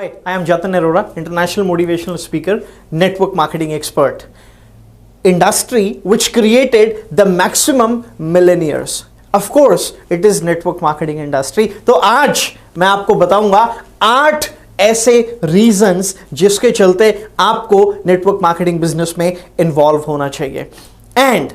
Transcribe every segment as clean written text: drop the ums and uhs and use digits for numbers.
Hi, I am Jatin Arora, international motivational speaker, network marketing expert. Industry which created the maximum millionaires. Of course, it is network marketing industry. तो आज मैं आपको बताऊंगा 8 ऐसे reasons जिसके चलते आपको नेटवर्क मार्केटिंग बिजनेस में इन्वॉल्व होना चाहिए. एंड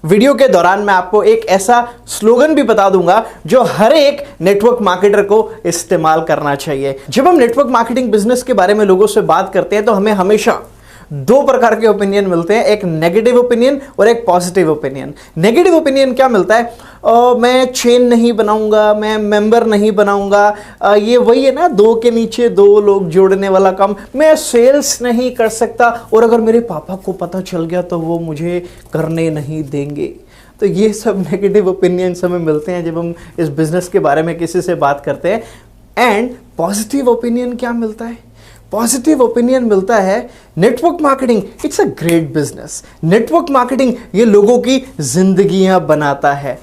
वीडियो के दौरान मैं आपको एक ऐसा स्लोगन भी बता दूंगा जो हर एक नेटवर्क मार्केटर को इस्तेमाल करना चाहिए. जब हम नेटवर्क मार्केटिंग बिजनेस के बारे में लोगों से बात करते हैं तो हमें हमेशा दो प्रकार के ओपिनियन मिलते हैं, एक नेगेटिव ओपिनियन और एक पॉजिटिव ओपिनियन. नेगेटिव ओपिनियन क्या मिलता है? मैं चेन नहीं बनाऊंगा, मैं मेंबर नहीं बनाऊंगा, ये वही है ना, दो के नीचे दो लोग जोड़ने वाला काम, मैं सेल्स नहीं कर सकता और अगर मेरे पापा को पता चल गया तो वो मुझे करने नहीं देंगे. तो ये सब नेगेटिव ओपिनियंस हमें मिलते हैं जब हम इस बिजनेस के बारे में किसी से बात करते हैं. एंड पॉजिटिव ओपिनियन क्या मिलता है? पॉजिटिव ओपिनियन मिलता है network marketing it's a great business. Network marketing ये लोगों की जिंदगियां बनाता है.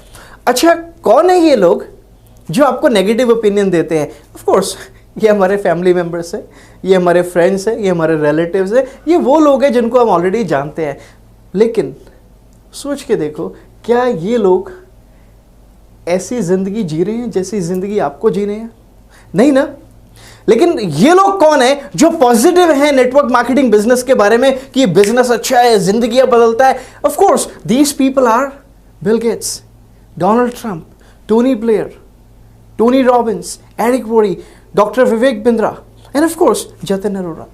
अच्छा, कौन है ये लोग जो आपको नेगेटिव ओपिनियन देते हैं? ऑफ कोर्स ये हमारे फैमिली मेंबर्स है, ये हमारे फ्रेंड्स है, ये हमारे रिलेटिव्स है, ये वो लोग हैं जिनको हम ऑलरेडी जानते हैं. लेकिन सोच के देखो, क्या ये लोग ऐसी जिंदगी जी रहे हैं जैसी जिंदगी आपको जीने हैं? नहीं ना. लेकिन ये लोग कौन है जो पॉजिटिव है नेटवर्क मार्केटिंग बिजनेस के बारे में कि बिजनेस अच्छा है, जिंदगियां बदलता है? Of course these people are Bill Gates, Donald Trump, Tony Blair, Tony Robbins, Eric Worre, doctor Vivek Bindra, and of course Jatin Arora.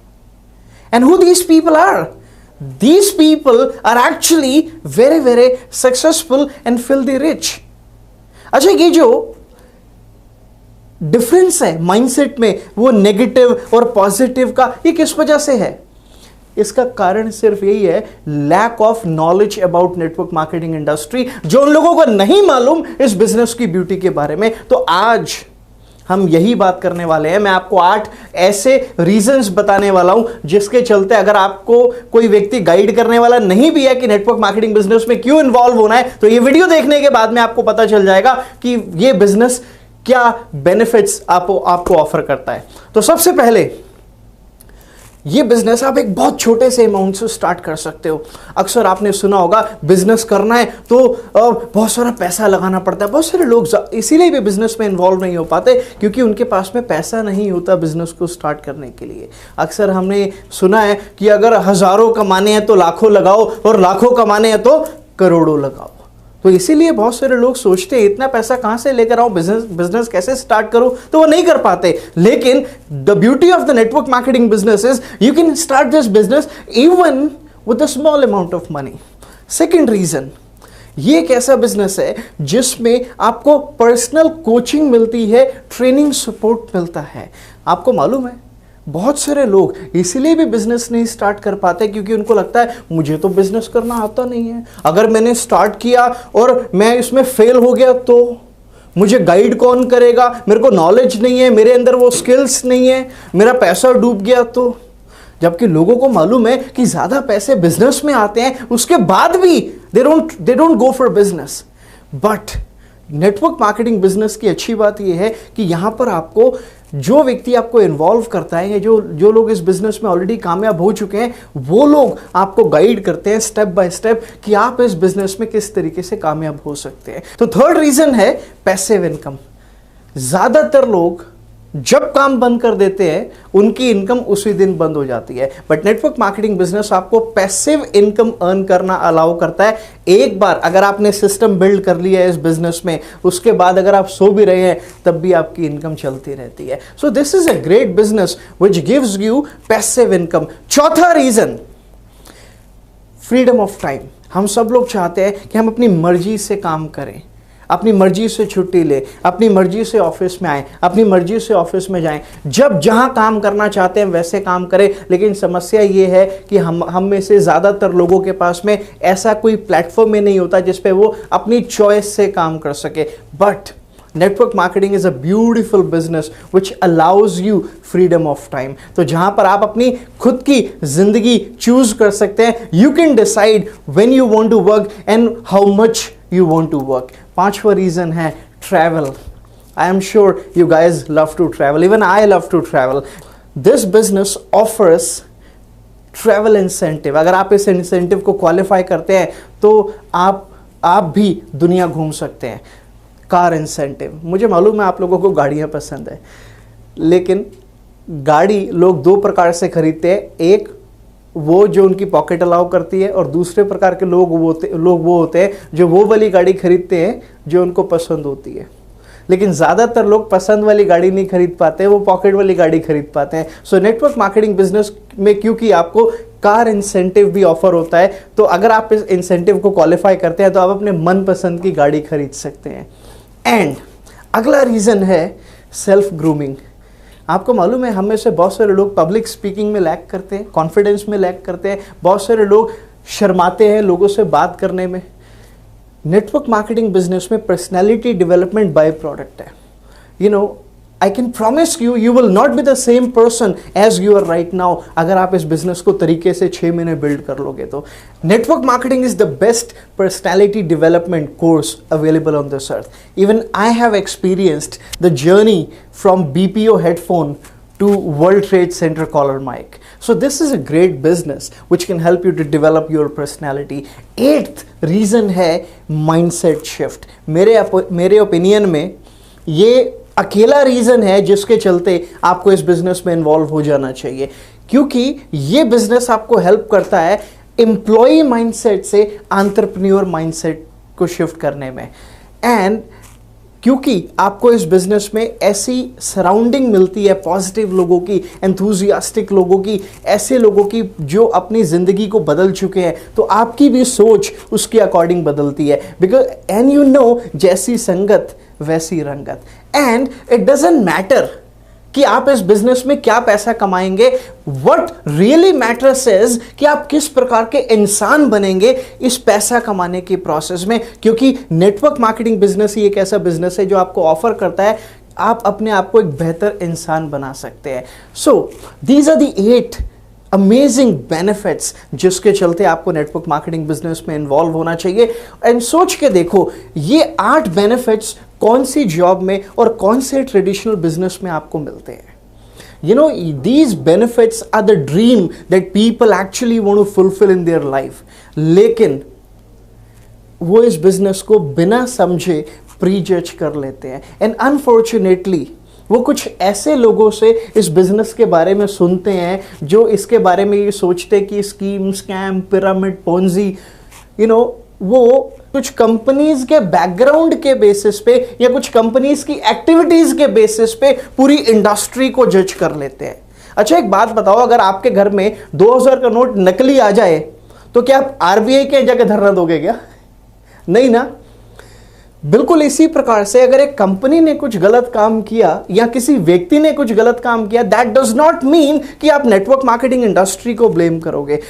And who these people are? These people are actually very, very successful and filthy rich. अच्छा, ये जो difference है mindset में, वो negative और positive का, ये किस वजह से है? इसका कारण सिर्फ यही है, lack of knowledge about network marketing industry. जो उन लोगों को नहीं मालूम इस बिजनेस की ब्यूटी के बारे में. तो आज हम यही बात करने वाले हैं. मैं आपको 8 ऐसे रीजंस बताने वाला हूं जिसके चलते अगर आपको कोई व्यक्ति गाइड करने वाला नहीं भी है कि नेटवर्क मार्केटिंग बिजनेस में क्यों इन्वॉल्व होना है, तो ये वीडियो देखने के बाद में आपको पता चल जाएगा कि ये बिजनेस क्या बेनिफिट्स आपको ऑफर करता है. तो सबसे पहले, ये बिजनेस आप एक बहुत छोटे से अमाउंट से स्टार्ट कर सकते हो. अक्सर आपने सुना होगा बिजनेस करना है तो बहुत सारा पैसा लगाना पड़ता है. बहुत सारे लोग इसीलिए भी बिजनेस में इन्वॉल्व नहीं हो पाते क्योंकि उनके पास में पैसा नहीं होता बिजनेस को स्टार्ट करने के लिए. अक्सर हमने सुना है कि अगर हजारों कमाने हैं तो लाखों लगाओ और लाखों कमाने हैं तो करोड़ों लगाओ. तो इसीलिए बहुत सारे लोग सोचते हैं इतना पैसा कहां से लेकर आऊं, बिजनेस कैसे स्टार्ट करूं, तो वो नहीं कर पाते. लेकिन the beauty of the network marketing business is you can start this business even with a small amount of money. Second reason, ये एक ऐसा बिजनेस है जिसमें आपको पर्सनल कोचिंग मिलती है, ट्रेनिंग सपोर्ट मिलता है. आपको मालूम है बहुत सारे लोग इसलिए भी बिजनेस नहीं स्टार्ट कर पाते क्योंकि उनको लगता है मुझे तो बिजनेस करना आता नहीं है, अगर मैंने स्टार्ट किया और मैं इसमें फेल हो गया तो मुझे गाइड कौन करेगा, मेरे को नॉलेज नहीं है, मेरे अंदर वो स्किल्स नहीं है, मेरा पैसा डूब गया तो. जबकि लोगों को मालूम है कि ज्यादा पैसे बिजनेस में आते हैं, उसके बाद भी they don't go for business. But network marketing business की अच्छी बात यह है कि यहां पर आपको जो व्यक्ति आपको इन्वॉल्व करता है, जो लोग इस बिजनेस में ऑलरेडी कामयाब हो चुके हैं, वो लोग आपको गाइड करते हैं स्टेप बाय स्टेप कि आप इस बिजनेस में किस तरीके से कामयाब हो सकते हैं. तो थर्ड रीजन है पैसिव इनकम. ज्यादातर लोग जब काम बंद कर देते हैं उनकी इनकम उसी दिन बंद हो जाती है. बट नेटवर्क मार्केटिंग बिजनेस आपको पैसिव इनकम अर्न करना अलाउ करता है. एक बार अगर आपने सिस्टम बिल्ड कर लिया है इस बिजनेस में, उसके बाद अगर आप सो भी रहे हैं तब भी आपकी इनकम चलती रहती है. So this is a great business which gives you passive income. चौथा रीजन, फ्रीडम ऑफ टाइम. हम सब लोग चाहते हैं कि हम अपनी मर्जी से काम करें, अपनी मर्जी से छुट्टी ले, अपनी मर्जी से ऑफिस में आए, अपनी मर्जी से ऑफिस में जाएं, जब जहां काम करना चाहते हैं वैसे काम करें. लेकिन समस्या ये है कि हम में से ज़्यादातर लोगों के पास में ऐसा कोई प्लेटफॉर्म में नहीं होता जिस पे वो अपनी चॉइस से काम कर सके. But network marketing is a beautiful business which allows you freedom of time. तो जहां पर आप अपनी खुद की जिंदगी चूज कर सकते हैं. You can decide when you want to work and how much you want to work. पांचवा रीजन है travel. I am sure you guys love to travel, even I love to travel. This business offers travel incentive. अगर आप इस incentive को qualify करते हैं तो आप भी दुनिया घूम सकते हैं। कार इंसेंटिव, मुझे मालूम है आप लोगों को गाड़ियां पसंद है, लेकिन गाड़ी लोग दो प्रकार से खरीदते हैं, एक वो जो उनकी पॉकेट अलाउ करती है, और दूसरे प्रकार के लोग वो होते हैं जो वो वाली गाड़ी खरीदते हैं जो उनको पसंद होती है। लेकिन ज़्यादातर लोग पसंद वाली गाड़ी नहीं खरीद पाते, वो पॉकेट वाली गाड़ी खरीद पाते हैं। सो नेटवर्क मार्केटिंग बिजनेस में क्योंकि आपको कार इंसेंटिव भी ऑफर होता है, तो अगर आप इस इंसेंटिव को क्वालिफाई करते हैं तो आप अपने मनपसंद की गाड़ी खरीद सकते हैं। एंड अगला रीज़न है सेल्फ ग्रूमिंग। आपको मालूम है हम में से बहुत सारे लोग पब्लिक स्पीकिंग में लैक करते हैं, कॉन्फिडेंस में लैक करते हैं, बहुत सारे लोग शर्माते हैं लोगों से बात करने में। नेटवर्क मार्केटिंग बिजनेस में पर्सनैलिटी डेवलपमेंट बाय प्रोडक्ट है। You know, I can promise you, you will not be the same person as you are right now अगर आप इस बिजनेस को तरीके से 6 महीने बिल्ड कर लोगे तो। Network marketing is the best personality development course available on this earth. Even I have experienced the journey from BPO headphone to World Trade Center collar mic. So this is a great business which can help you to develop your personality. 8th reason है mindset shift. मेरे opinion में ये अकेला reason है जिसके चलते आपको इस बिजनेस में इन्वॉल्व हो जाना चाहिए, क्योंकि ये बिजनेस आपको हेल्प करता है एम्प्लॉय माइंडसेट से एंटरप्रेन्योर माइंडसेट को शिफ्ट करने में। एंड क्योंकि आपको इस बिजनेस में ऐसी सराउंडिंग मिलती है पॉजिटिव लोगों की, एंथुजियास्टिक लोगों की, ऐसे लोगों की जो अपनी ज़िंदगी को बदल चुके हैं, तो आपकी भी सोच उसके अकॉर्डिंग बदलती है। बिकॉज एंड यू नो, जैसी संगत वैसी रंगत। एंड इट डजंट मैटर कि आप इस बिजनेस में क्या पैसा कमाएंगे, व्हाट रियली मैटर्स इज कि आप किस प्रकार के इंसान बनेंगे इस पैसा कमाने के प्रोसेस में। क्योंकि नेटवर्क मार्केटिंग बिजनेस ही एक ऐसा बिजनेस है जो आपको ऑफर करता है आप अपने आप को एक बेहतर इंसान बना सकते हैं। So these are the 8 amazing benefits जिसके चलते आपको नेटवर्क मार्केटिंग बिजनेस में इन्वॉल्व होना चाहिए। एंड सोच के देखो, ये 8 बेनिफिट्स कौन सी जॉब में और कौन से ट्रेडिशनल बिजनेस में आपको मिलते हैं। You know, these benefits are the dream that people actually want to fulfill in their life. लेकिन वो इस बिजनेस को बिना समझे प्रीजज कर लेते हैं। एंड अनफॉर्चुनेटली वो कुछ ऐसे लोगों से इस बिजनेस के बारे में सुनते हैं जो इसके बारे में ये सोचते हैं कि scheme, scam, pyramid, Ponzi, you know, वो कुछ कंपनीज के बैकग्राउंड के बेसिस पे या कुछ कंपनीज की एक्टिविटीज के बेसिस पे पूरी इंडस्ट्री को जज कर लेते हैं। अच्छा, एक बात बताओ, अगर आपके घर में 2000 का नोट नकली आ जाए तो क्या आप RBI के जगह धरना दोगे क्या? नहीं ना। बिल्कुल इसी प्रकार से अगर एक कंपनी ने कुछ गलत काम किया या किसी व्यक्ति ने कुछ गलत काम किया, दैट डज नॉट मीन कि आप नेटवर्क मार्केटिंग इंडस्ट्री को ब्लेम करोगे।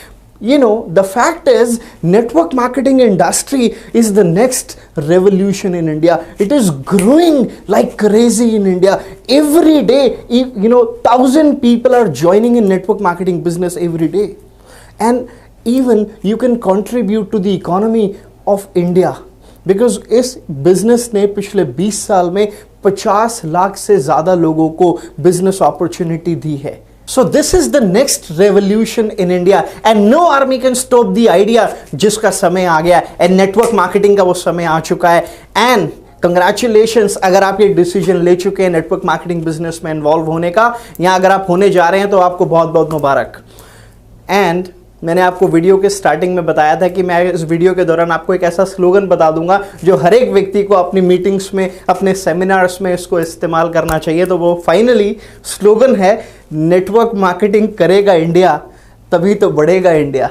You know, the fact is, network marketing industry is the next revolution in India. It is growing like crazy in India. Every day, you know, 1000 people are joining in network marketing business every day. And even you can contribute to the economy of India. Because इस business ने पिछले 20 साल में 50 लाख से ज़्यादा लोगों को business opportunity दी है। So this is the next revolution in India and no army can stop the idea जिसका समय आ गया and network marketing का वो समय आ चुका है। And congratulations अगर आप ये डिसीजन ले चुके हैं नेटवर्क मार्केटिंग बिजनेस में इन्वॉल्व होने का, या अगर आप होने जा रहे हैं तो आपको बहुत बहुत मुबारक। एंड मैंने आपको वीडियो के स्टार्टिंग में बताया था कि मैं इस वीडियो के दौरान आपको एक ऐसा स्लोगन बता दूंगा जो हर एक व्यक्ति को अपनी मीटिंग्स में, अपने सेमिनार्स में इसको इस्तेमाल करना चाहिए। तो वो फाइनली स्लोगन है, नेटवर्क मार्केटिंग करेगा इंडिया तभी तो बढ़ेगा इंडिया।